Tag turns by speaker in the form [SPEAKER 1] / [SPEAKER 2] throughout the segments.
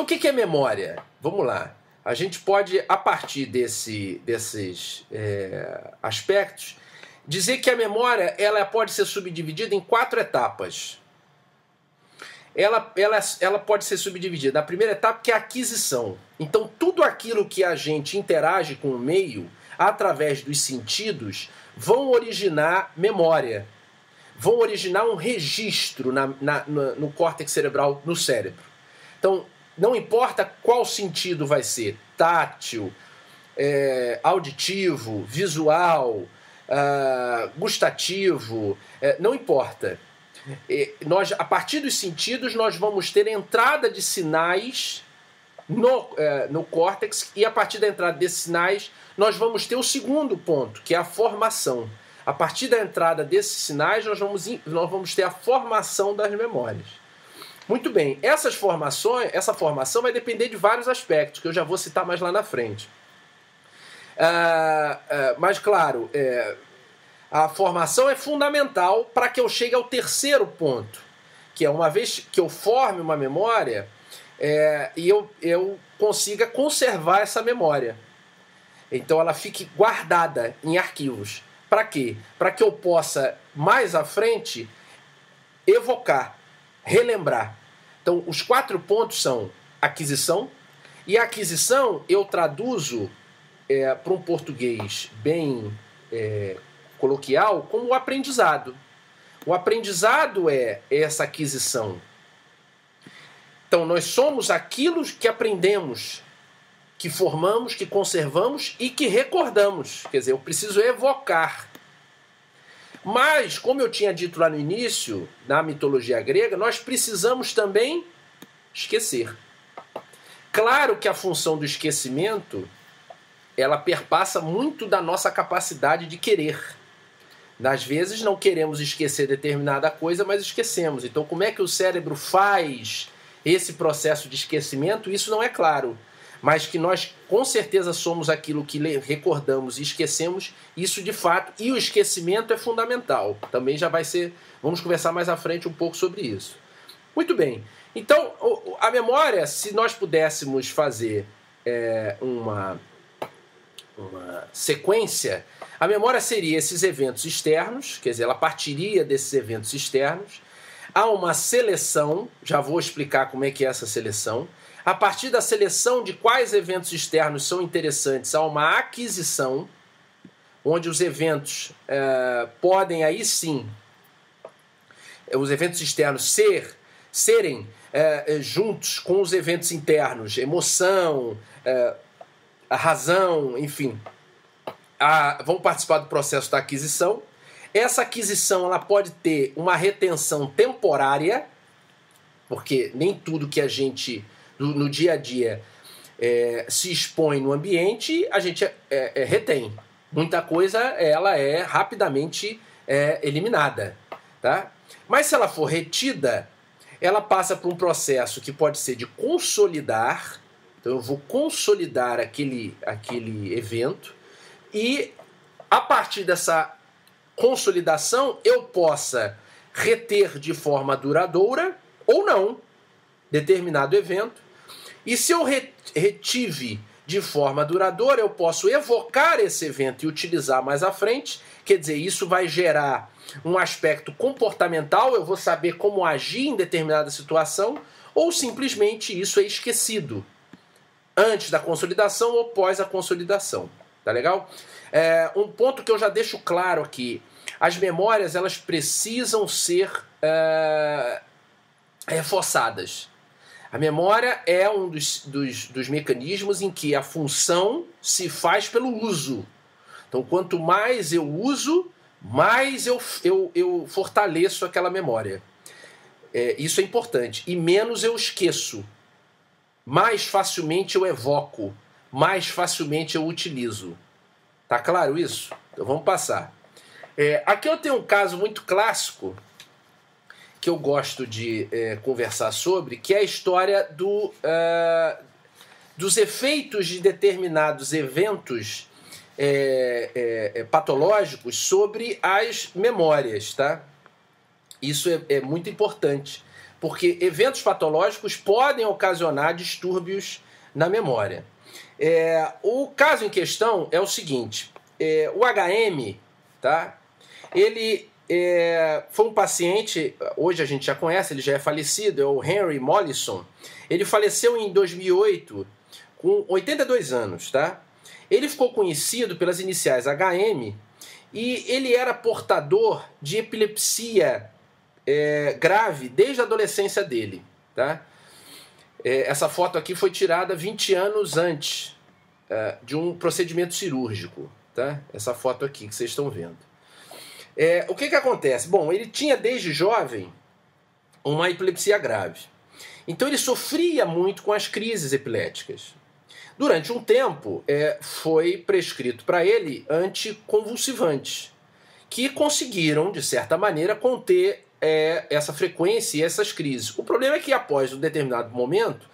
[SPEAKER 1] Então, o que é memória? Vamos lá. A gente pode, a partir desses aspectos, dizer que a memória ela pode ser subdividida em 4 etapas. Ela pode ser subdividida. A primeira etapa, que é a aquisição. Então, tudo aquilo que a gente interage com o meio, através dos sentidos, vão originar memória. Vão originar um registro no córtex cerebral, no cérebro. Então, não importa qual sentido vai ser, tátil, auditivo, visual, gustativo, não importa. A partir dos sentidos, nós vamos ter entrada de sinais no córtex, e a partir da entrada desses sinais, nós vamos ter o segundo ponto, que é a formação. A partir da entrada desses sinais, nós vamos ter a formação das memórias. Muito bem, essa formação vai depender de vários aspectos, que eu já vou citar mais lá na frente. Mas, claro, a formação é fundamental para que eu chegue ao terceiro ponto, que é uma vez que eu forme uma memória e eu consiga conservar essa memória. Então ela fique guardada em arquivos. Para quê? Para que eu possa, mais à frente, evocar, relembrar. Então, os 4 pontos são aquisição, e a aquisição eu traduzo para um português bem coloquial como o aprendizado. O aprendizado é essa aquisição. Então, nós somos aquilo que aprendemos, que formamos, que conservamos e que recordamos. Quer dizer, eu preciso evocar. Mas, como eu tinha dito lá no início, na mitologia grega, nós precisamos também esquecer. Claro que a função do esquecimento, ela perpassa muito da nossa capacidade de querer. Às vezes não queremos esquecer determinada coisa, mas esquecemos. Então, como é que o cérebro faz esse processo de esquecimento? Isso não é claro. Mas que nós com certeza somos aquilo que recordamos e esquecemos, isso de fato, e o esquecimento é fundamental. Também já vai ser, vamos conversar mais à frente um pouco sobre isso. Muito bem, então a memória, se nós pudéssemos fazer uma sequência, a memória seria esses eventos externos, quer dizer, ela partiria desses eventos externos, há uma seleção, já vou explicar como é que é essa seleção. A partir da seleção de quais eventos externos são interessantes, há uma aquisição, onde os eventos podem aí sim, os eventos externos serem juntos com os eventos internos, emoção, a razão, enfim, vão participar do processo da aquisição. Essa aquisição ela pode ter uma retenção temporária, porque nem tudo que a gente no dia a dia se expõe no ambiente, a gente retém. Muita coisa ela é rapidamente eliminada. Tá? Mas se ela for retida, ela passa por um processo que pode ser de consolidar. Então eu vou consolidar aquele evento, e a partir dessa consolidação eu possa reter de forma duradoura ou não determinado evento. E se eu retive de forma duradoura, eu posso evocar esse evento e utilizar mais à frente. Quer dizer, isso vai gerar um aspecto comportamental, eu vou saber como agir em determinada situação, ou simplesmente isso é esquecido antes da consolidação ou pós a consolidação. Tá legal? Um ponto que eu já deixo claro aqui: as memórias elas precisam ser reforçadas. A memória é um dos mecanismos em que a função se faz pelo uso. Então, quanto mais eu uso, mais eu fortaleço aquela memória. Isso é importante. E menos eu esqueço. Mais facilmente eu evoco. Mais facilmente eu utilizo. Tá claro isso? Então vamos passar. Aqui eu tenho um caso muito clássico que eu gosto de conversar sobre, que é a história dos efeitos de determinados eventos patológicos sobre as memórias, tá? Isso é muito importante, porque eventos patológicos podem ocasionar distúrbios na memória. O caso em questão é o seguinte, o HM, tá? Ele foi um paciente, hoje a gente já conhece, ele já é falecido, é o Henry Mollison. Ele faleceu em 2008 com 82 anos, tá? Ele ficou conhecido pelas iniciais HM e ele era portador de epilepsia grave desde a adolescência dele, tá? Essa foto aqui foi tirada 20 anos antes de um procedimento cirúrgico, tá? Essa foto aqui que vocês estão vendo. O que acontece? Bom, ele tinha desde jovem uma epilepsia grave. Então ele sofria muito com as crises epiléticas. Durante um tempo foi prescrito para ele anticonvulsivantes, que conseguiram, de certa maneira, conter essa frequência e essas crises. O problema é que após um determinado momento,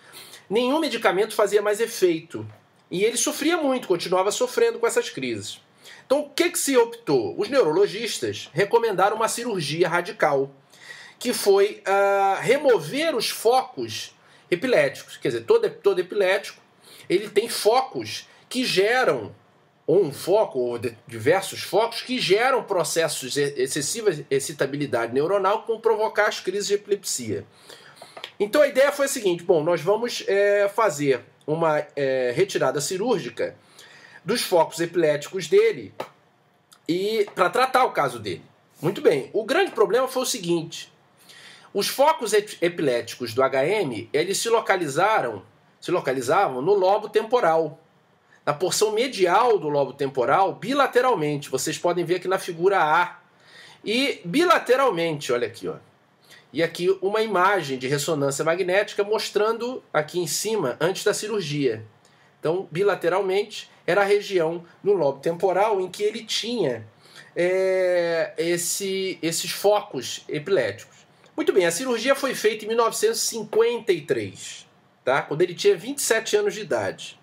[SPEAKER 1] nenhum medicamento fazia mais efeito. E ele sofria muito, continuava sofrendo com essas crises. Então, o que se optou? Os neurologistas recomendaram uma cirurgia radical, que foi remover os focos epiléticos. Quer dizer, todo epilético ele tem focos que geram, ou um foco, ou diversos focos, que geram processos de excessiva excitabilidade neuronal que vão provocar as crises de epilepsia. Então a ideia foi a seguinte, bom, nós vamos fazer uma retirada cirúrgica dos focos epiléticos dele e para tratar o caso dele. Muito bem, o grande problema foi o seguinte, os focos epiléticos do HM, eles se localizavam no lobo temporal, na porção medial do lobo temporal, bilateralmente. Vocês podem ver aqui na figura A. E bilateralmente, olha aqui, ó. E aqui uma imagem de ressonância magnética mostrando aqui em cima, antes da cirurgia. Então, bilateralmente, era a região no lobo temporal em que ele tinha esses focos epiléticos. Muito bem, a cirurgia foi feita em 1953, tá? Quando ele tinha 27 anos de idade.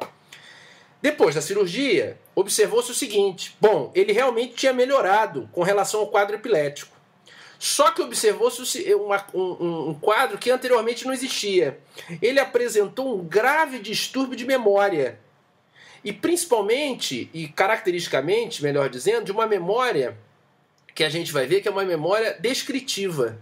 [SPEAKER 1] Depois da cirurgia, observou-se o seguinte, bom, ele realmente tinha melhorado com relação ao quadro epilético. Só que observou-se um quadro que anteriormente não existia. Ele apresentou um grave distúrbio de memória. E principalmente, e caracteristicamente, melhor dizendo, de uma memória que a gente vai ver que é uma memória descritiva,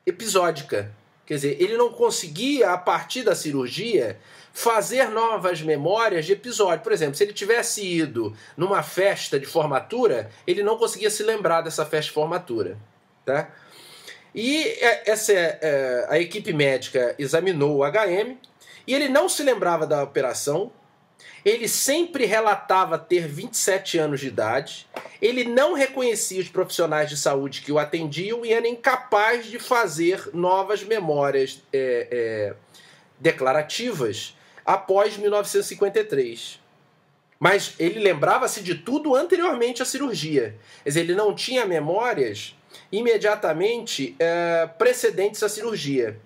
[SPEAKER 1] episódica. Quer dizer, ele não conseguia, a partir da cirurgia, fazer novas memórias de episódio. Por exemplo, se ele tivesse ido numa festa de formatura, ele não conseguia se lembrar dessa festa de formatura. Tá? E a equipe médica examinou o HM e ele não se lembrava da operação, ele sempre relatava ter 27 anos de idade, ele não reconhecia os profissionais de saúde que o atendiam e era incapaz de fazer novas memórias declarativas após 1953. Mas ele lembrava-se de tudo anteriormente à cirurgia. Quer dizer, ele não tinha memórias imediatamente precedentes à cirurgia.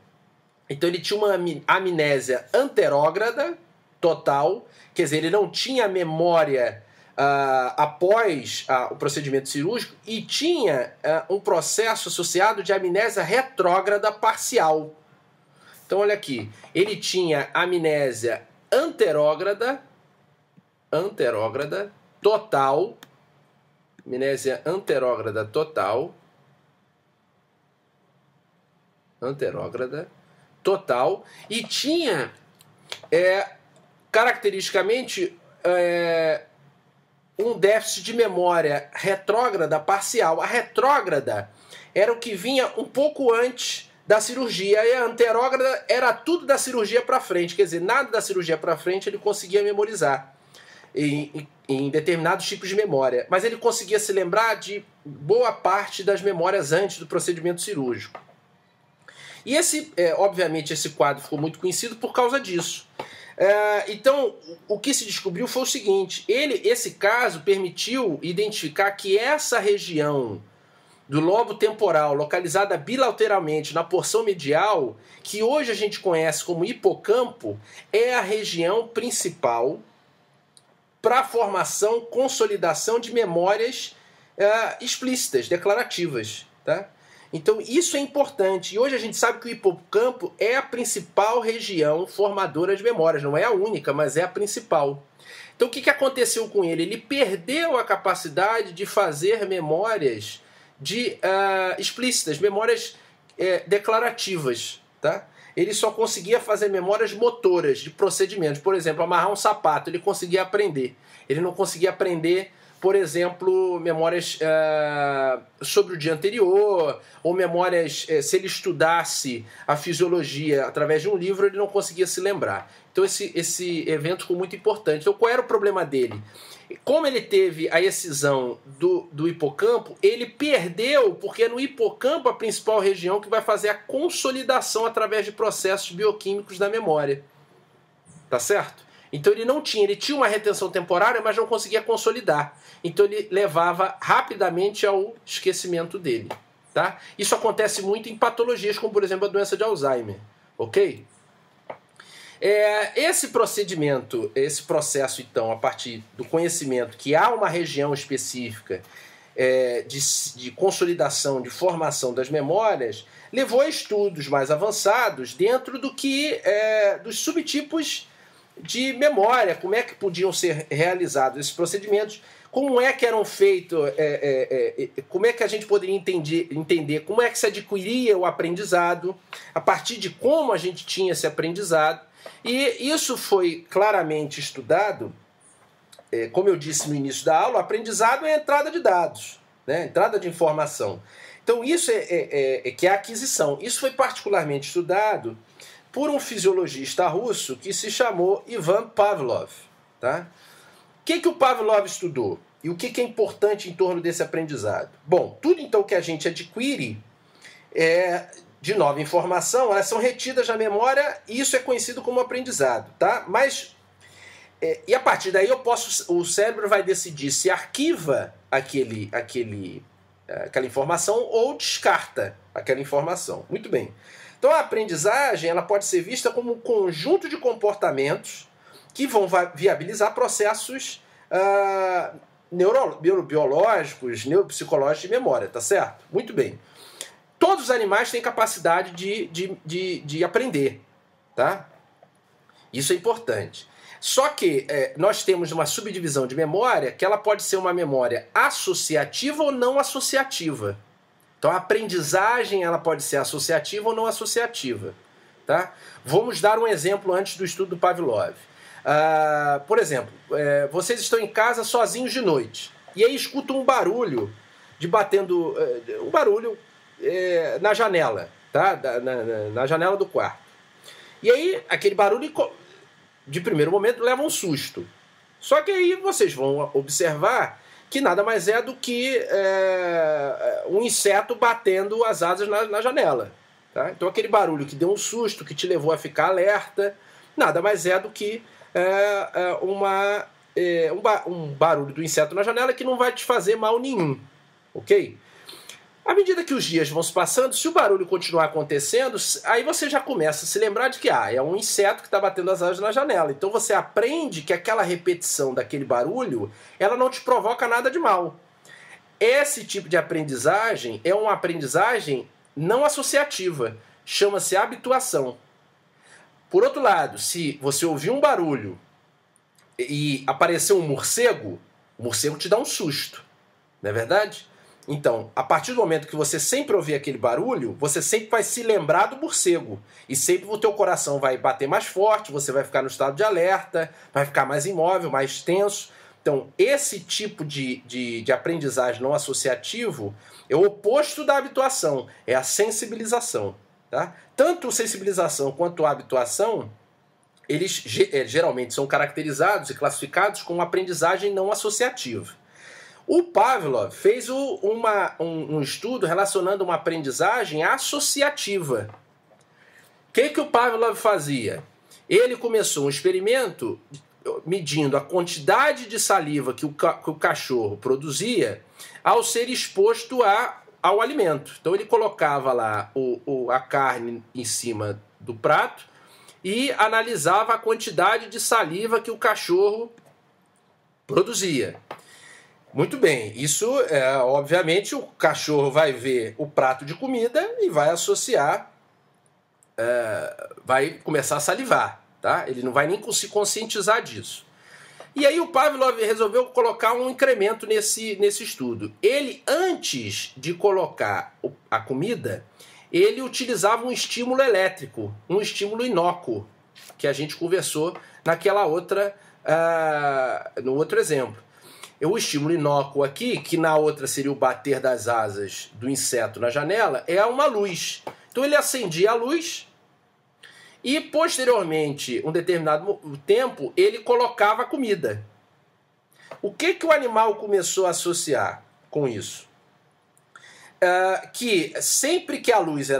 [SPEAKER 1] Então ele tinha uma amnésia anterógrada total, quer dizer, ele não tinha memória após o procedimento cirúrgico e tinha um processo associado de amnésia retrógrada parcial. Então olha aqui, ele tinha amnésia anterógrada total, amnésia anterógrada total, e tinha caracteristicamente um déficit de memória retrógrada parcial. A retrógrada era o que vinha um pouco antes da cirurgia e a anterógrada era tudo da cirurgia para frente, quer dizer, nada da cirurgia para frente ele conseguia memorizar em determinados tipos de memória, mas ele conseguia se lembrar de boa parte das memórias antes do procedimento cirúrgico. E obviamente esse quadro ficou muito conhecido por causa disso. Então, o que se descobriu foi o seguinte, esse caso permitiu identificar que essa região do lobo temporal, localizada bilateralmente na porção medial, que hoje a gente conhece como hipocampo, é a região principal para a formação, consolidação de memórias explícitas, declarativas. Tá? Então isso é importante. E hoje a gente sabe que o hipocampo é a principal região formadora de memórias. Não é a única, mas é a principal. Então o que aconteceu com ele? Ele perdeu a capacidade de fazer memórias explícitas, memórias declarativas. Tá? Ele só conseguia fazer memórias motoras, de procedimentos. Por exemplo, amarrar um sapato, ele conseguia aprender. Ele não conseguia aprender, por exemplo, memórias sobre o dia anterior, ou memórias, se ele estudasse a fisiologia através de um livro, ele não conseguia se lembrar. Então esse evento ficou muito importante. Então qual era o problema dele? Como ele teve a excisão do hipocampo, ele perdeu, porque é no hipocampo a principal região que vai fazer a consolidação através de processos bioquímicos da memória. Tá certo? Então ele tinha uma retenção temporária, mas não conseguia consolidar. Então ele levava rapidamente ao esquecimento dele. Tá? Isso acontece muito em patologias, como por exemplo a doença de Alzheimer. Ok? Esse procedimento, esse processo, então, a partir do conhecimento que há uma região específica de consolidação, de formação das memórias, levou a estudos mais avançados dentro dos subtipos de memória, como é que podiam ser realizados esses procedimentos, como é que eram feitos, como é que a gente poderia entender como é que se adquiria o aprendizado, a partir de como a gente tinha esse aprendizado. E isso foi claramente estudado, como eu disse no início da aula, o aprendizado é a entrada de dados, né? Entrada de informação. Então isso que é a aquisição. Isso foi particularmente estudado por um fisiologista russo que se chamou Ivan Pavlov. Tá? O que o Pavlov estudou? E o que é importante em torno desse aprendizado? Bom, tudo então que a gente adquire de nova informação, elas são retidas na memória e isso é conhecido como aprendizado. Tá? Mas, e a partir daí o cérebro vai decidir se arquiva aquela informação ou descarta aquela informação. Muito bem. Então a aprendizagem ela pode ser vista como um conjunto de comportamentos que vão viabilizar processos neurobiológicos, neuropsicológicos de memória, tá certo? Muito bem. Todos os animais têm capacidade de aprender, tá? Isso é importante. Só que nós temos uma subdivisão de memória que ela pode ser uma memória associativa ou não associativa. Então a aprendizagem ela pode ser associativa ou não associativa. Tá? Vamos dar um exemplo antes do estudo do Pavlov. Por exemplo, vocês estão em casa sozinhos de noite e aí escutam um barulho um barulho na janela, tá? na janela do quarto. E aí aquele barulho de primeiro momento leva um susto. Só que aí vocês vão observar que nada mais é do que um inseto batendo as asas na janela. Tá? Então aquele barulho que deu um susto, que te levou a ficar alerta, nada mais é do que um barulho do inseto na janela que não vai te fazer mal nenhum. Ok? À medida que os dias vão se passando, se o barulho continuar acontecendo, aí você já começa a se lembrar de que é um inseto que está batendo as asas na janela. Então você aprende que aquela repetição daquele barulho, ela não te provoca nada de mal. Esse tipo de aprendizagem é uma aprendizagem não associativa. Chama-se habituação. Por outro lado, se você ouvir um barulho e aparecer um morcego, o morcego te dá um susto. Não é verdade? Então, a partir do momento que você sempre ouvir aquele barulho, você sempre vai se lembrar do morcego. E sempre o teu coração vai bater mais forte, você vai ficar no estado de alerta, vai ficar mais imóvel, mais tenso. Então, esse tipo de aprendizagem não associativo é o oposto da habituação, é a sensibilização. Tá? Tanto sensibilização quanto a habituação, eles geralmente são caracterizados e classificados como aprendizagem não associativa. O Pavlov fez um estudo relacionando uma aprendizagem associativa. O que o Pavlov fazia? Ele começou um experimento medindo a quantidade de saliva que o cachorro produzia ao ser exposto ao alimento. Então ele colocava lá a carne em cima do prato e analisava a quantidade de saliva que o cachorro produzia. Muito bem, isso obviamente o cachorro vai ver o prato de comida e vai associar, vai começar a salivar, tá? Ele não vai nem se conscientizar disso. E aí o Pavlov resolveu colocar um incremento nesse estudo. Ele, antes de colocar a comida, ele utilizava um estímulo elétrico, um estímulo inócuo, que a gente conversou naquela outra, no outro exemplo. O estímulo inócuo aqui, que na outra seria o bater das asas do inseto na janela, é uma luz. Então ele acendia a luz e, posteriormente, um determinado tempo, ele colocava a comida. O que o animal começou a associar com isso? Que sempre que a luz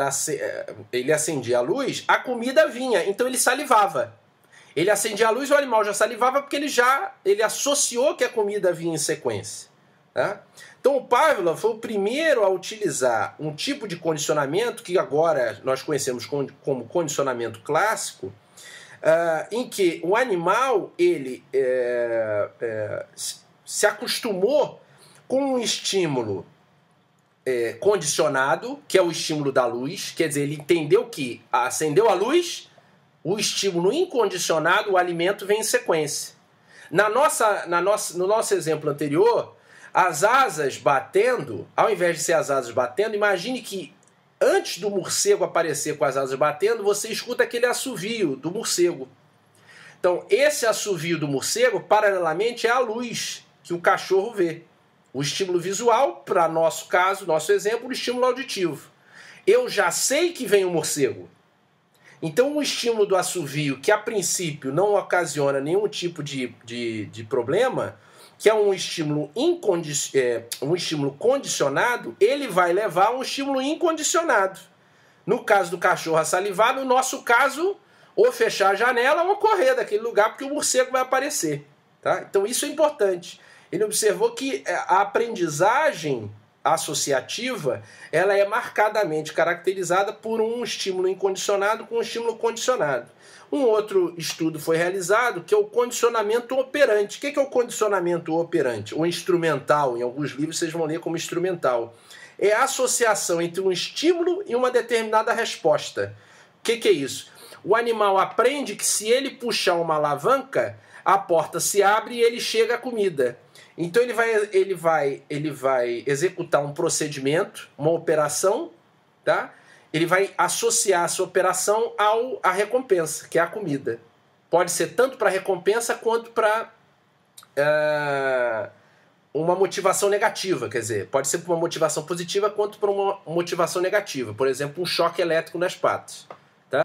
[SPEAKER 1] ele acendia a luz, a comida vinha, então ele salivava. Ele acendia a luz e o animal já salivava porque ele associou que a comida vinha em sequência. Tá? Então o Pavlov foi o primeiro a utilizar um tipo de condicionamento que agora nós conhecemos como condicionamento clássico, em que o animal ele se acostumou com um estímulo condicionado, que é o estímulo da luz, quer dizer, ele entendeu que acendeu a luz, o estímulo incondicionado, o alimento vem em sequência. No nosso exemplo anterior, as asas batendo, ao invés de ser as asas batendo, imagine que antes do morcego aparecer com as asas batendo, você escuta aquele assovio do morcego. Então, esse assovio do morcego, paralelamente, é a luz que o cachorro vê. O estímulo visual, para nosso caso, nosso exemplo, o estímulo auditivo. Eu já sei que vem o morcego. Então, o estímulo do assovio, que a princípio não ocasiona nenhum tipo de problema, que é um estímulo condicionado, ele vai levar a um estímulo incondicionado. No caso do cachorro a salivar, no nosso caso, ou fechar a janela ou correr daquele lugar, porque o morcego vai aparecer. Tá? Então, isso é importante. Ele observou que a aprendizagem associativa ela é marcadamente caracterizada por um estímulo incondicionado com um estímulo condicionado. Um outro estudo foi realizado que é o condicionamento operante. O que é o condicionamento operante? Ou instrumental, em alguns livros vocês vão ler como instrumental. É a associação entre um estímulo e uma determinada resposta. O que é isso? O animal aprende que se ele puxar uma alavanca, a porta se abre e ele chega à comida. Então ele vai executar um procedimento, uma operação, tá? Ele vai associar essa operação à recompensa, que é a comida. Pode ser tanto para recompensa quanto para uma motivação negativa, quer dizer, pode ser para uma motivação positiva quanto para uma motivação negativa. Por exemplo, um choque elétrico nas patas, tá?